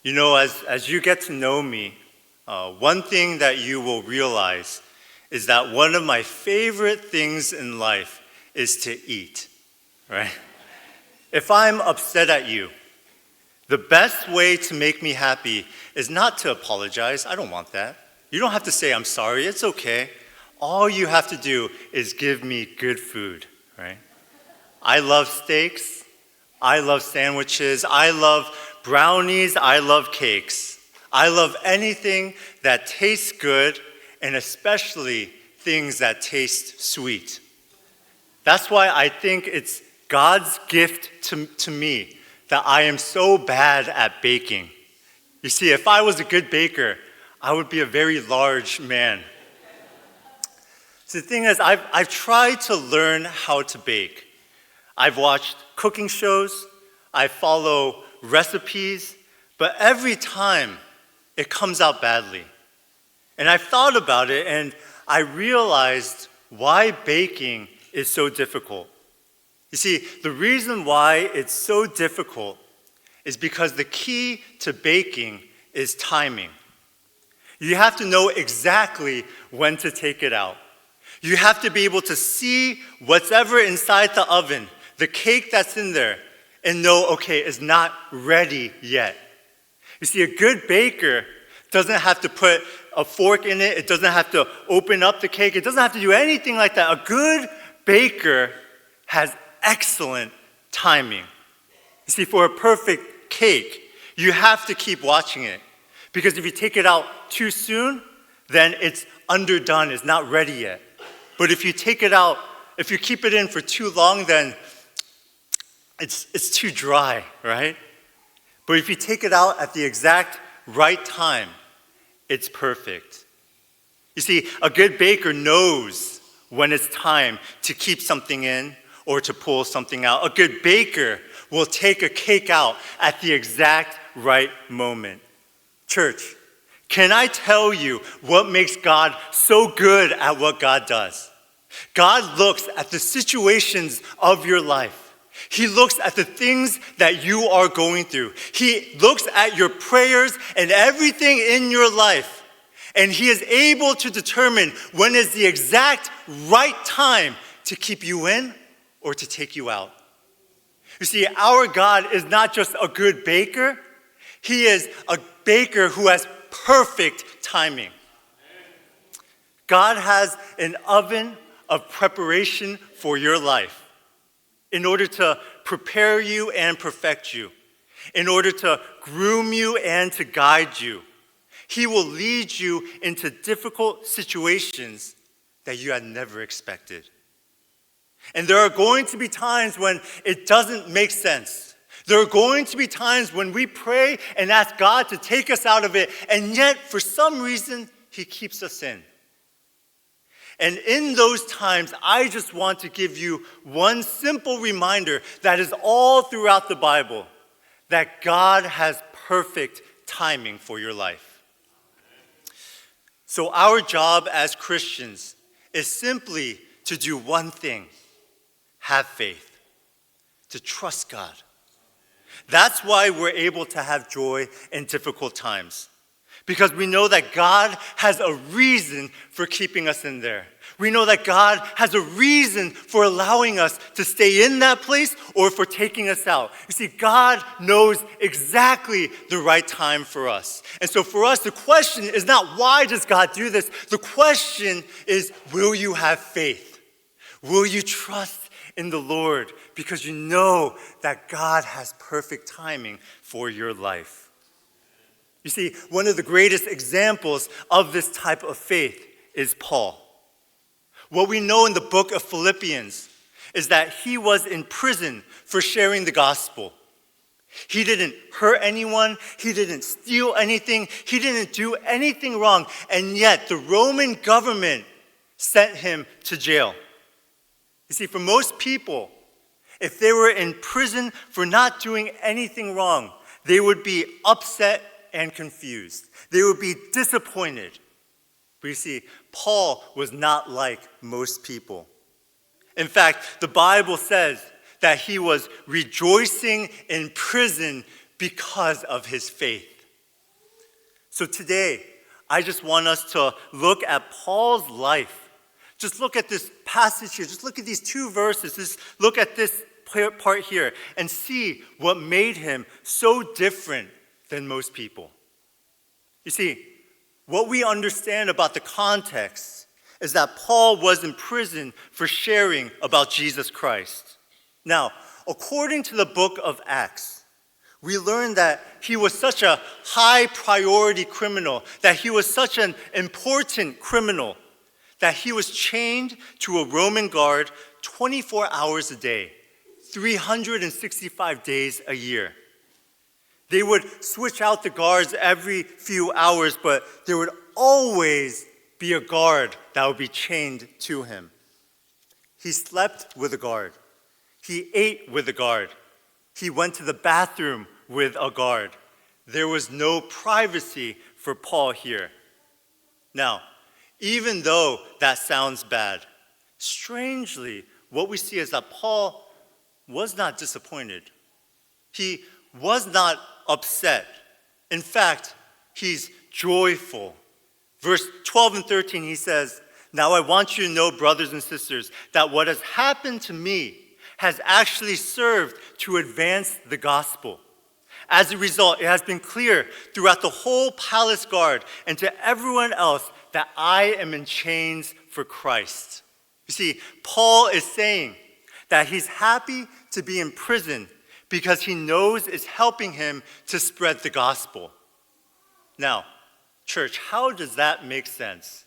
You know, as you get to know me, one thing that you will realize is that one of my favorite things in life is to eat, right? If I'm upset at you, the best way to make me happy is not to apologize. I don't want that. You don't have to say, I'm sorry, it's okay. All you have to do is give me good food, right? I love steaks. I love sandwiches. I love brownies. I love cakes. I love anything that tastes good, and especially things that taste sweet. That's why I think it's God's gift to me that I am so bad at baking. You see, if I was a good baker, I would be a very large man. So the thing is, I've tried to learn how to bake. I've watched cooking shows, I follow recipes, but every time it comes out badly. And I've thought about it, and I realized why baking is so difficult. You see, the reason why it's so difficult is because the key to baking is timing. You have to know exactly when to take it out. You have to be able to see whatever inside the oven, the cake that's in there, and know, okay, it's not ready yet. You see, a good baker doesn't have to put a fork in it. It doesn't have to open up the cake. It doesn't have to do anything like that. A good baker has excellent timing. You see, for a perfect cake, you have to keep watching it. Because if you take it out too soon, then it's underdone, it's not ready yet. But if you take it out, if you keep it in for too long, then it's too dry, right? But if you take it out at the exact right time, it's perfect. You see, a good baker knows when it's time to keep something in or to pull something out. A good baker will take a cake out at the exact right moment. Church, can I tell you what makes God so good at what God does? God looks at the situations of your life. He looks at the things that you are going through. He looks at your prayers and everything in your life. And He is able to determine when is the exact right time to keep you in or to take you out. You see, our God is not just a good baker. He is a baker who has perfect timing. God has an oven of preparation for your life in order to prepare you and perfect you, in order to groom you and to guide you. He will lead you into difficult situations that you had never expected. And there are going to be times when it doesn't make sense. There are going to be times when we pray and ask God to take us out of it, and yet, for some reason, He keeps us in. And in those times, I just want to give you one simple reminder that is all throughout the Bible, that God has perfect timing for your life. So our job as Christians is simply to do one thing: have faith, to trust God. That's why we're able to have joy in difficult times. Because we know that God has a reason for keeping us in there. We know that God has a reason for allowing us to stay in that place or for taking us out. You see, God knows exactly the right time for us. And so for us, the question is not why does God do this? The question is, will you have faith? Will you trust in the Lord? Because you know that God has perfect timing for your life. You see, one of the greatest examples of this type of faith is Paul. What we know in the book of Philippians is that he was in prison for sharing the gospel. He didn't hurt anyone. He didn't steal anything. He didn't do anything wrong. And yet the Roman government sent him to jail. You see, for most people, if they were in prison for not doing anything wrong, they would be upset and confused. They would be disappointed. But you see, Paul was not like most people. In fact, the Bible says that he was rejoicing in prison because of his faith. So today, I just want us to look at Paul's life. Just look at this passage here. Just look at these two verses. Just look at this part here and see what made him so different than most people. You see, what we understand about the context is that Paul was in prison for sharing about Jesus Christ. Now, according to the book of Acts, we learn that he was such a high priority criminal, that he was such an important criminal, that he was chained to a Roman guard 24 hours a day, 365 days a year. They would switch out the guards every few hours, but there would always be a guard that would be chained to him. He slept with a guard. He ate with a guard. He went to the bathroom with a guard. There was no privacy for Paul here. Now, even though that sounds bad, strangely, what we see is that Paul was not disappointed. He was not upset. In fact, he's joyful. Verse 12 and 13, he says, "Now I want you to know, brothers and sisters, that what has happened to me has actually served to advance the gospel. As a result, it has been clear throughout the whole palace guard and to everyone else that I am in chains for Christ." You see, Paul is saying that he's happy to be in prison because he knows it's helping him to spread the gospel. Now, church, how does that make sense?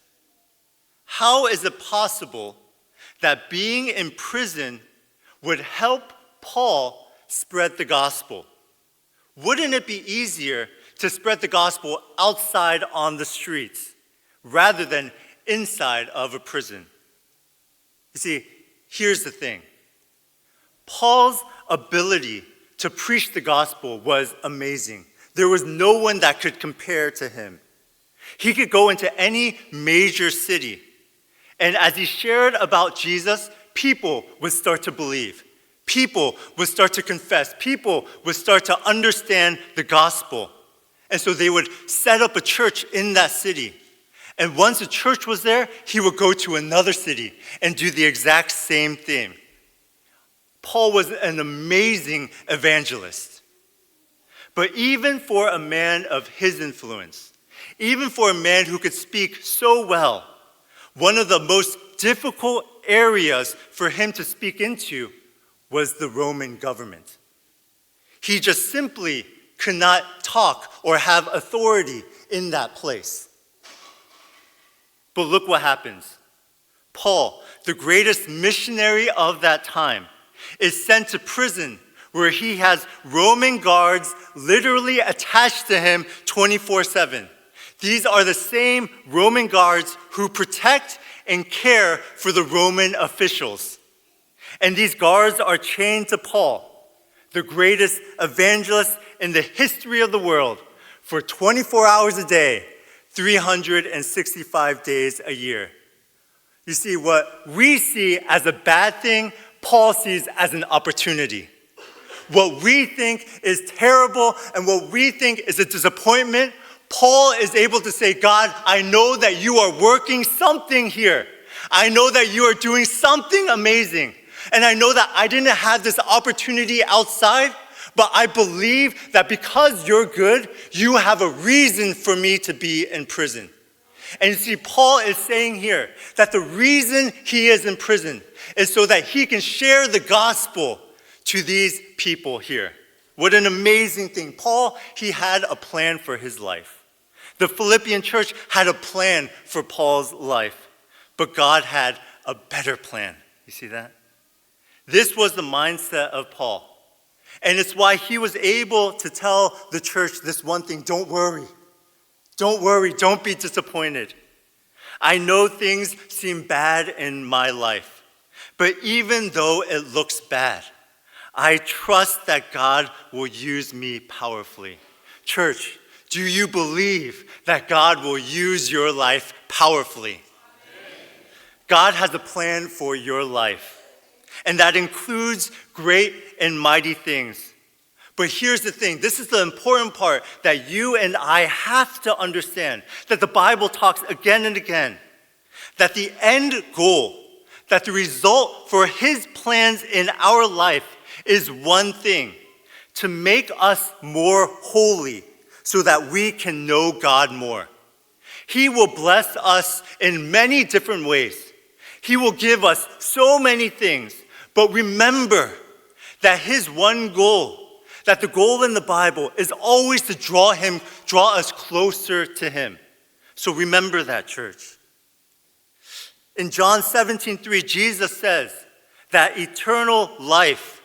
How is it possible that being in prison would help Paul spread the gospel? Wouldn't it be easier to spread the gospel outside on the streets rather than inside of a prison? You see, here's the thing. Paul's ability to preach the gospel was amazing. There was no one that could compare to him. He could go into any major city, and as he shared about Jesus, people would start to believe. People would start to confess. People would start to understand the gospel. And so they would set up a church in that city. And once a church was there, he would go to another city and do the exact same thing. Paul was an amazing evangelist. But even for a man of his influence, even for a man who could speak so well, one of the most difficult areas for him to speak into was the Roman government. He just simply could not talk or have authority in that place. But look what happens. Paul, the greatest missionary of that time, is sent to prison where he has Roman guards literally attached to him 24/7. These are the same Roman guards who protect and care for the Roman officials. And these guards are chained to Paul, the greatest evangelist in the history of the world, for 24 hours a day, 365 days a year. You see, what we see as a bad thing, Paul sees as an opportunity. What we think is terrible and what we think is a disappointment, Paul is able to say, God, I know that you are working something here. I know that you are doing something amazing. And I know that I didn't have this opportunity outside, but I believe that because you're good, you have a reason for me to be in prison. And you see, Paul is saying here that the reason he is in prison is so that he can share the gospel to these people here. What an amazing thing. Paul, he had a plan for his life. The Philippian church had a plan for Paul's life, but God had a better plan. You see that? This was the mindset of Paul. And it's why he was able to tell the church this one thing: don't worry. Don't worry, don't be disappointed. I know things seem bad in my life, but even though it looks bad, I trust that God will use me powerfully. Church, do you believe that God will use your life powerfully? God has a plan for your life, and that includes great and mighty things. But here's the thing, this is the important part that you and I have to understand, that the Bible talks again and again, that the end goal, that the result for his plans in our life is one thing: to make us more holy so that we can know God more. He will bless us in many different ways. He will give us so many things. But remember that his one goal, that the goal in the Bible is always to draw us closer to him. So remember that, church. In John 17:3, Jesus says that eternal life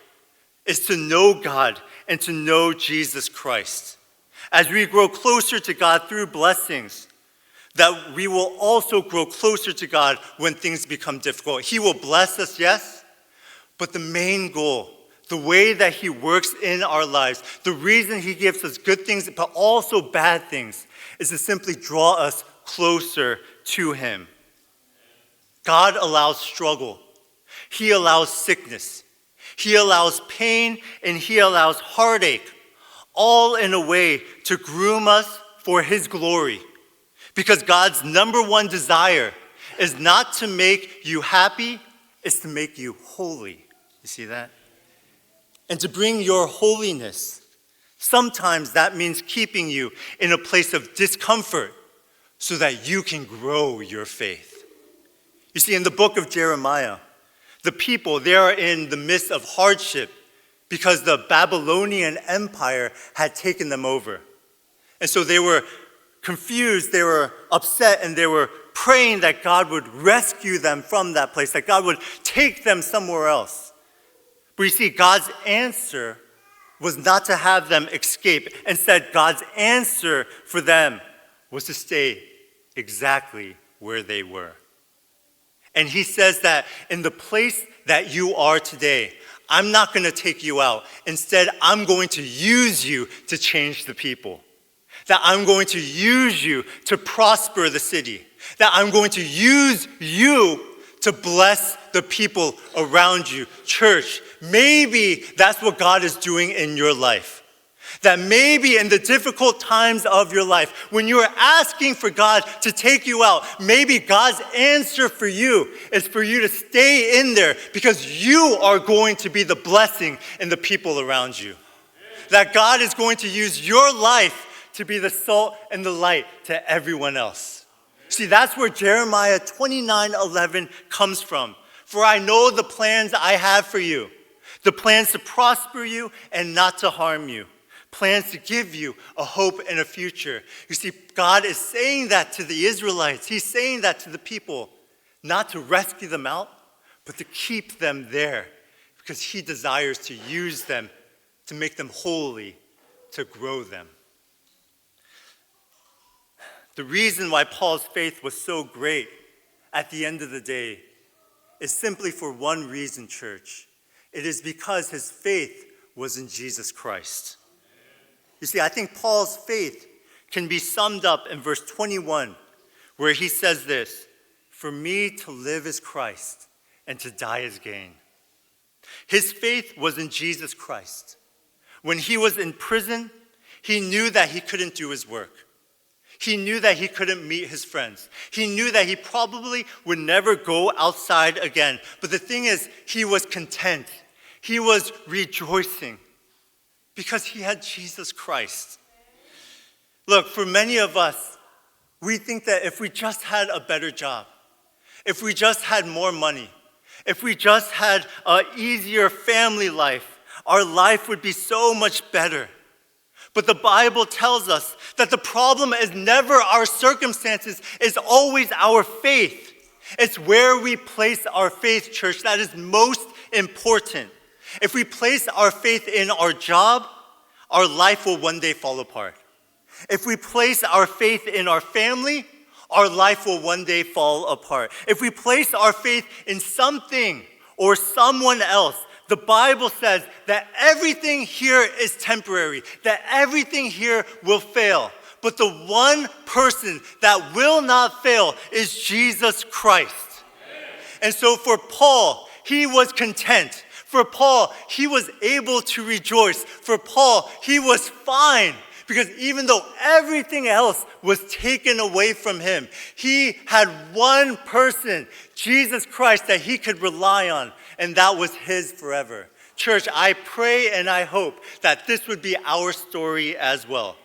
is to know God and to know Jesus Christ. As we grow closer to God through blessings, that we will also grow closer to God when things become difficult. He will bless us, yes, but the main goal, the way that he works in our lives, the reason he gives us good things but also bad things, is to simply draw us closer to him. God allows struggle. He allows sickness. He allows pain, and he allows heartache, all in a way to groom us for his glory. Because God's number one desire is not to make you happy, it's to make you holy. You see that? And to bring your holiness. Sometimes that means keeping you in a place of discomfort so that you can grow your faith. You see, in the book of Jeremiah, the people, they are in the midst of hardship because the Babylonian Empire had taken them over. And so they were confused, they were upset, and they were praying that God would rescue them from that place, that God would take them somewhere else. But you see, God's answer was not to have them escape. Instead, God's answer for them was to stay exactly where they were. And he says that in the place that you are today, I'm not going to take you out. Instead, I'm going to use you to change the people. That I'm going to use you to prosper the city. That I'm going to use you to bless the people around you. Church, maybe that's what God is doing in your life. That maybe in the difficult times of your life, when you are asking for God to take you out, maybe God's answer for you is for you to stay in there because you are going to be the blessing in the people around you. That God is going to use your life to be the salt and the light to everyone else. See, that's where Jeremiah 29:11 comes from. For I know the plans I have for you, the plans to prosper you and not to harm you, plans to give you a hope and a future. You see, God is saying that to the Israelites. He's saying that to the people, not to rescue them out, but to keep them there because he desires to use them, to make them holy, to grow them. The reason why Paul's faith was so great at the end of the day is simply for one reason, church. It is because his faith was in Jesus Christ. You see, I think Paul's faith can be summed up in verse 21, where he says this: "For me to live is Christ, and to die is gain." His faith was in Jesus Christ. When he was in prison, he knew that he couldn't do his work. He knew that he couldn't meet his friends. He knew that he probably would never go outside again. But the thing is, he was content. He was rejoicing because he had Jesus Christ. Look, for many of us, we think that if we just had a better job, if we just had more money, if we just had an easier family life, our life would be so much better. But the Bible tells us that the problem is never our circumstances, it's always our faith. It's where we place our faith, church, that is most important. If we place our faith in our job, our life will one day fall apart. If we place our faith in our family, our life will one day fall apart. If we place our faith in something or someone else, the Bible says that everything here is temporary, that everything here will fail. But the one person that will not fail is Jesus Christ. And so for Paul, he was content. For Paul, he was able to rejoice. For Paul, he was fine. Because even though everything else was taken away from him, he had one person, Jesus Christ, that he could rely on, and that was his forever. Church, I pray and I hope that this would be our story as well.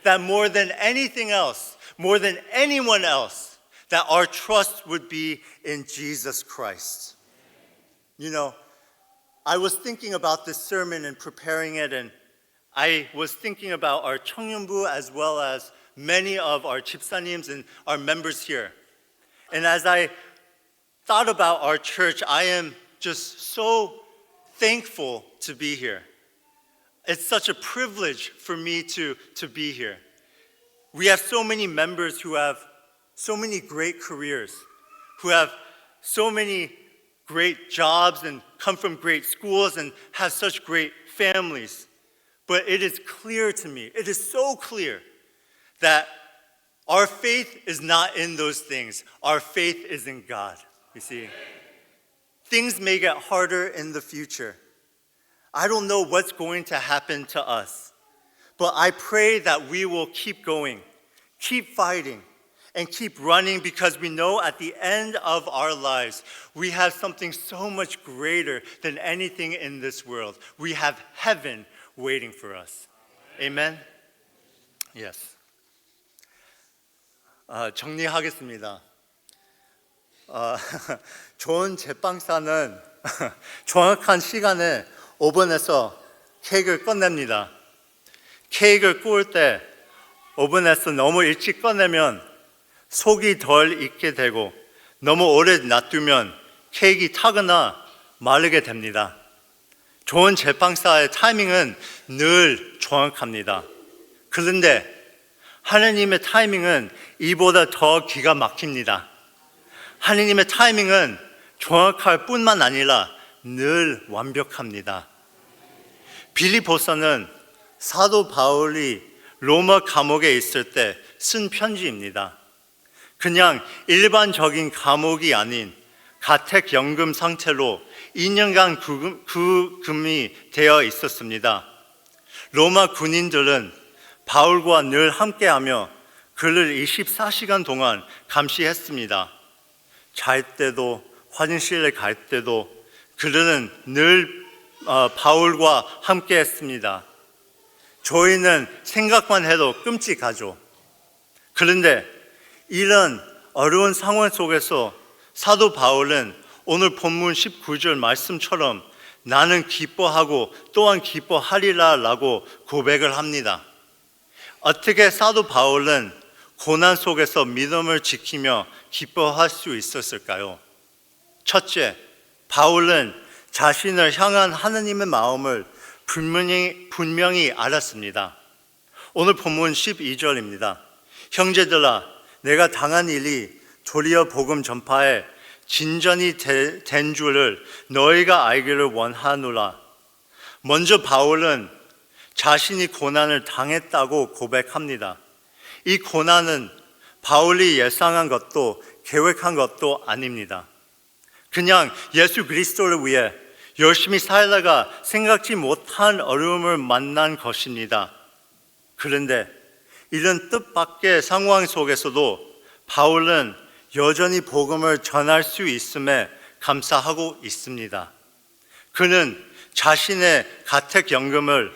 That more than anything else, more than anyone else, that our trust would be in Jesus Christ. You know, I was thinking about this sermon and preparing it, and I was thinking about our 청년부 as well as many of our 집사님s and our members here. And as I thought about our church, I am just so thankful to be here. It's such a privilege for me to be here. We have so many members who have so many great careers, who have so many great jobs and come from great schools and have such great families. But it is clear to me, it is so clear that our faith is not in those things. Our faith is in God, you see. Things may get harder in the future. I don't know what's going to happen to us, but I pray that we will keep going, keep fighting, and keep running, because we know at the end of our lives, we have something so much greater than anything in this world. We have heaven waiting for us. Amen? Yes. 정리하겠습니다. 좋은 제빵사는 정확한 시간에 오븐에서 케이크를 꺼냅니다. 케이크를 구울 때 오븐에서 너무 일찍 꺼내면 속이 덜 익게 되고 너무 오래 놔두면 케이크가 타거나 마르게 됩니다. 좋은 제빵사의 타이밍은 늘 정확합니다. 그런데 하느님의 타이밍은 이보다 더 기가 막힙니다. 하느님의 타이밍은 정확할 뿐만 아니라 늘 완벽합니다. 빌립보서는 사도 바울이 로마 감옥에 있을 때 쓴 편지입니다. 그냥 일반적인 감옥이 아닌 가택연금 상태로 2년간 구금이 되어 있었습니다. 로마 군인들은 바울과 늘 함께하며 그를 24시간 동안 감시했습니다. 잘 때도 화장실에 갈 때도 그들은 늘 바울과 함께했습니다. 저희는 생각만 해도 끔찍하죠. 그런데 이런 어려운 상황 속에서 사도 바울은 오늘 본문 19절 말씀처럼 나는 기뻐하고 또한 기뻐하리라 라고 고백을 합니다. 어떻게 사도 바울은 고난 속에서 믿음을 지키며 기뻐할 수 있었을까요? 첫째, 바울은 자신을 향한 하느님의 마음을 분명히 알았습니다. 오늘 본문 12절입니다. 형제들아, 내가 당한 일이 도리어 복음 전파에 진전이 된 줄을 너희가 알기를 원하노라. 먼저 바울은 자신이 고난을 당했다고 고백합니다. 이 고난은 바울이 예상한 것도 계획한 것도 아닙니다. 그냥 예수 그리스도를 위해 열심히 살다가 생각지 못한 어려움을 만난 것입니다. 그런데 이런 뜻밖의 상황 속에서도 바울은 여전히 복음을 전할 수 있음에 감사하고 있습니다. 그는 자신의 가택연금을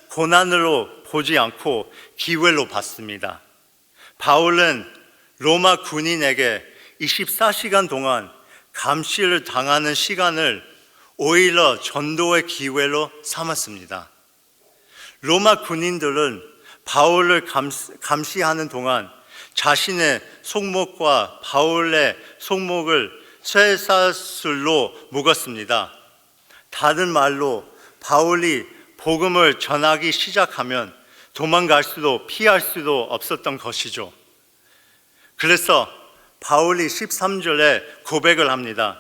고난으로 보지 않고 기회로 봤습니다. 바울은 로마 군인에게 24시간 동안 감시를 당하는 시간을 오히려 전도의 기회로 삼았습니다. 로마 군인들은 바울을 감시하는 동안 자신의 속목과 바울의 속목을 쇠사슬로 묶었습니다. 다른 말로 바울이 복음을 전하기 시작하면 도망갈 수도 피할 수도 없었던 것이죠. 그래서 바울이 13절에 고백을 합니다.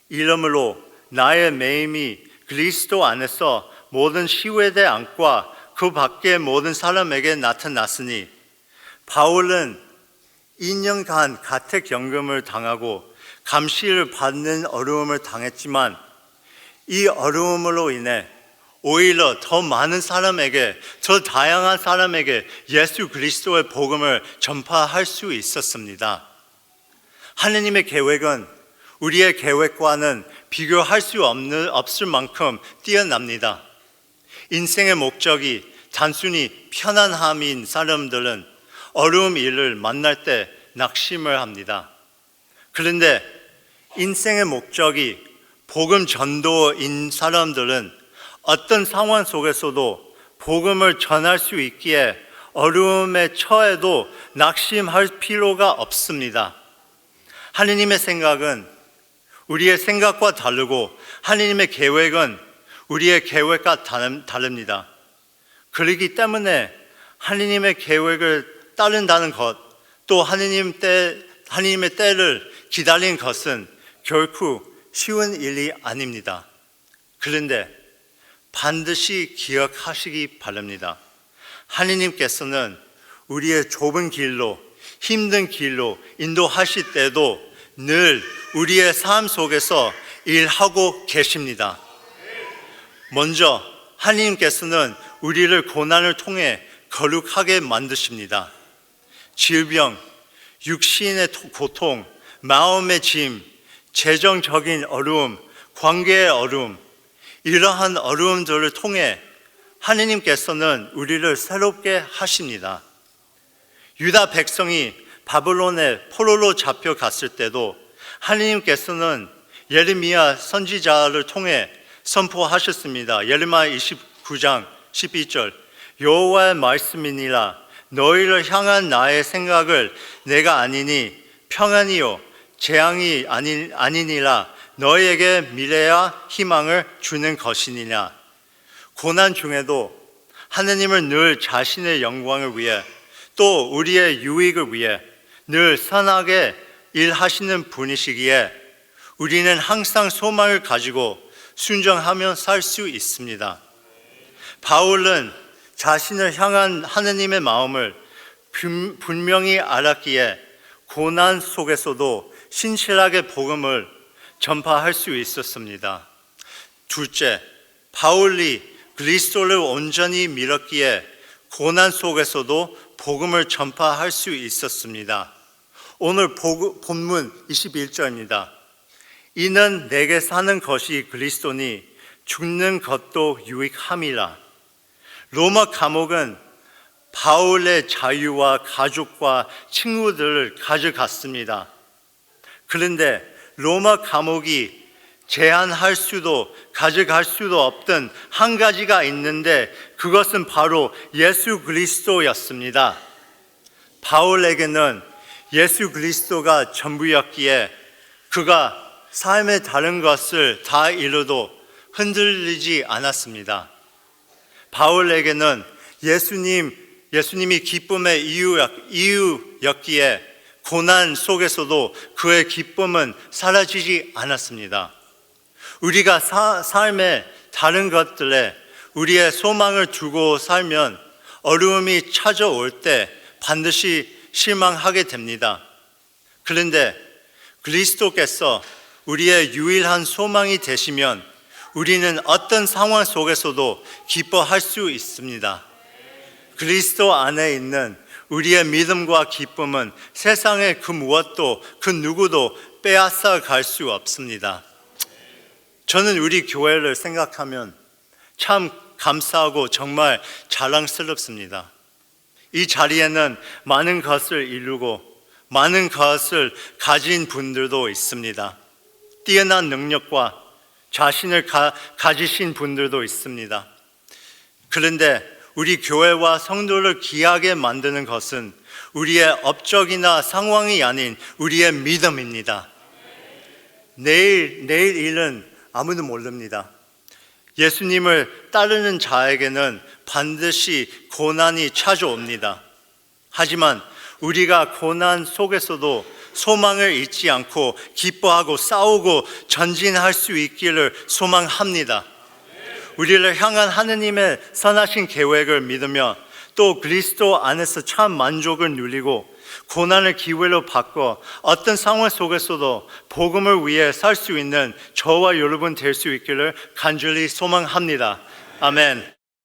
이러므로 나의 매임이 그리스도 안에서 모든 시외대 안과 그 밖의 모든 사람에게 나타났으니 바울은 2년간 가택연금을 당하고 감시를 받는 어려움을 당했지만 이 어려움으로 인해 오히려 더 많은 사람에게, 더 다양한 사람에게 예수 그리스도의 복음을 전파할 수 있었습니다. 하느님의 계획은 우리의 계획과는 비교할 수 없을 만큼 뛰어납니다. 인생의 목적이 단순히 편안함인 사람들은 어려움 일을 만날 때 낙심을 합니다. 그런데 인생의 목적이 복음 전도인 사람들은 어떤 상황 속에서도 복음을 전할 수 있기에 어려움에 처해도 낙심할 필요가 없습니다. 하느님의 생각은 우리의 생각과 다르고 하느님의 계획은 우리의 계획과 다릅니다. 그렇기 때문에 하느님의 계획을 따른다는 것, 또 하느님의 때를 기다리는 것은 결코 쉬운 일이 아닙니다. 그런데 반드시 기억하시기 바랍니다. 하느님께서는 우리의 좁은 길로, 힘든 길로 인도하실 때도 늘 우리의 삶 속에서 일하고 계십니다. 먼저 하느님께서는 우리를 고난을 통해 거룩하게 만드십니다. 질병, 육신의 고통, 마음의 짐, 재정적인 어려움, 관계의 어려움, 이러한 어려움들을 통해 하느님께서는 우리를 새롭게 하십니다. 유다 백성이 바벨론의 포로로 잡혀갔을 때도 하느님께서는 예레미야 선지자를 통해 선포하셨습니다. 예레미야 29장 12절, 여호와의 말씀이니라. 너희를 향한 나의 생각을 내가 아니니 평안이요 재앙이 아니니라. 너희에게 미래와 희망을 주는 것이니라. 고난 중에도 하느님을 늘 자신의 영광을 위해, 또 우리의 유익을 위해 늘 선하게 일하시는 분이시기에 우리는 항상 소망을 가지고 순종하며 살 수 있습니다. 바울은 자신을 향한 하느님의 마음을 분명히 알았기에 고난 속에서도 신실하게 복음을 전파할 수 있었습니다. 둘째, 바울이 그리스도를 온전히 믿었기에 고난 속에서도 복음을 전파할 수 있었습니다. 오늘 본문 21절입니다. 이는 내게 사는 것이 그리스도니 죽는 것도 유익함이라. 로마 감옥은 바울의 자유와 가족과 친구들을 가져갔습니다. 그런데 로마 감옥이 제한할 수도 가져갈 수도 없던 한 가지가 있는데 그것은 바로 예수 그리스도였습니다. 바울에게는 예수 그리스도가 전부였기에 그가 삶의 다른 것을 다 잃어도 흔들리지 않았습니다. 바울에게는 예수님이 기쁨의 이유였기에 고난 속에서도 그의 기쁨은 사라지지 않았습니다. 우리가 삶의 다른 것들에 우리의 소망을 두고 살면 어려움이 찾아올 때 반드시 실망하게 됩니다. 그런데 그리스도께서 우리의 유일한 소망이 되시면 우리는 어떤 상황 속에서도 기뻐할 수 있습니다. 그리스도 안에 있는 우리의 믿음과 기쁨은 세상의 그 무엇도 그 누구도 빼앗아 갈 수 없습니다. 저는 우리 교회를 생각하면 참 감사하고 정말 자랑스럽습니다. 이 자리에는 많은 것을 이루고 많은 것을 가진 분들도 있습니다. 뛰어난 능력과 자신을 가지신 분들도 있습니다. 그런데 우리 교회와 성도를 귀하게 만드는 것은 우리의 업적이나 상황이 아닌 우리의 믿음입니다. 내일 일은 아무도 모릅니다. 예수님을 따르는 자에게는 반드시 고난이 찾아옵니다. 하지만 우리가 고난 속에서도 소망을 잊지 않고 기뻐하고 싸우고 전진할 수 있기를 소망합니다. 우리를 향한 하느님의 선하신 계획을 믿으며 또 그리스도 안에서 참 만족을 누리고 고난을 기회로 바꿔 어떤 상황 속에서도 복음을 위해 살 수 있는 저와 여러분 될 수 있기를 간절히 소망합니다. 아멘.